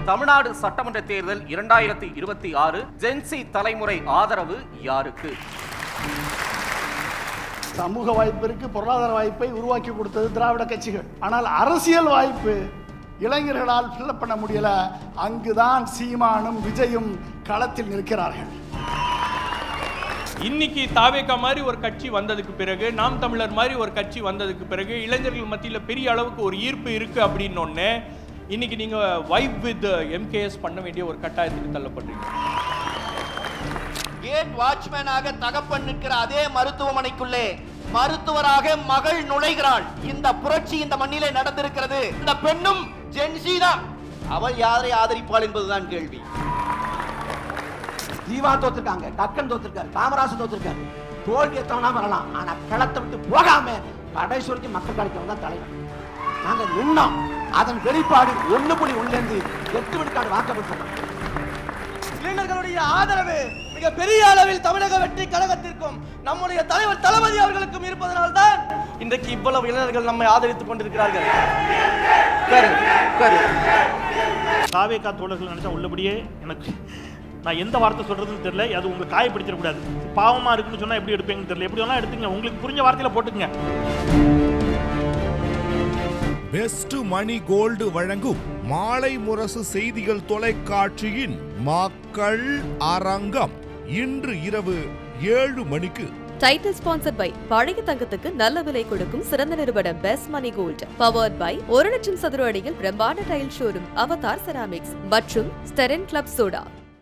தமிழ்நாடு சட்டமன்ற தேர்தல் 2026 ஜென்சி தலைமுறை ஆதரவு யாருக்கு? சமூக வாய்ப்பிற்கு பொருளாதார வாய்ப்பை உருவாக்கி கொடுத்தது திராவிட கட்சிகள். ஆனால் அரசியல் வாய்ப்பு இளைஞர்களால் ஃபில்லப் பண்ண முடியல. அங்குதான் சீமானும் விஜயும் களத்தில் நிற்கிறார்கள். இன்னைக்கு தாவேகா மாதிரி ஒரு கட்சி வந்ததுக்கு பிறகு, நாம் தமிழர் மாதிரி ஒரு கட்சி வந்ததுக்கு பிறகு இளைஞர்கள் மத்தியில் பெரிய அளவுக்கு ஒரு ஈர்ப்பு இருக்கு அப்படின்னு இன்னைக்கு நீங்க வைப் வித் MKS பண்ண வேண்டிய ஒரு கட்டாயத்துக்கு தள்ளப்படுறீங்க. கேட் வாட்ச்மேனாக தகப்பன் நிற்கிற அதே மருத்துவமனைக்குள்ளே மருத்துவராக மகள் நுழைகிறாள். இந்த புரட்சி இந்த மண்ணிலே நடந்திருக்கிறது. இந்த பெண்ணும் ஜென்சி தான். அவள் யாரை ஆதரிப்பாள் என்பதுதான் கேள்வி. ஜீவா தோத்துருக்காங்க, டக்கன் தோத்துருக்காரு, காமராசு தோத்துருக்காரு. தோல்வி எத்தவனா வரலாம், ஆனா களத்தை விட்டு போகாம கடைசி மக்கள் கிடைக்கிறவங்க தான் தலைவர். நாங்க நின்னோம். அதன் வெளிப்பாடு 1.1 8 விழுக்காடு வாக்கப்பட்டோம். இளைஞர்களுடைய ஆதரவு மிக பெரிய அளவில் தமிழக வெற்றி கழகத்திற்கும் நம்முடைய தலைவர் தளபதி அவர்களுக்கும் இருப்பதனால்தான் இன்றைக்கு இவ்வளவு இளைஞர்கள் நம்மை ஆதரித்துக் கொண்டிருக்கிறார்கள். தாவேகா தோழர்கள் நினைச்சா உள்ளபடியே எனக்கு நான் எந்த வார்த்தை சொல்றதுன்னு தெரியல. அது உங்களுக்கு காயப்படுத்திடக்கூடாது. பாவமா இருக்குன்னு சொன்னா எப்படி எடுப்பீங்கன்னு தெரியல. எப்படி வேணா எடுத்துங்க, உங்களுக்கு புரிஞ்ச வார்த்தையில போட்டுங்க. பெஸ்ட் மணி கோல்டு வழங்கும் மாலை முரசு செய்திகள் தொலைக்காட்சியின் மக்கள் அரங்கம் இன்று இரவு 7 மணிக்கு. டைட்டில் ஸ்பான்சர்ட் பை பழைய தங்கத்துக்கு நல்ல விலை கொடுக்கும் சிறந்த நிறுவனம் Best Money Gold. Powered by 1,00,000 சதுர அடியில் பிரம்மாண்ட டைல் ஷோரூம் அவதார் செராமிக்ஸ் மற்றும் ஸ்டெரின் கிளப் சோடா.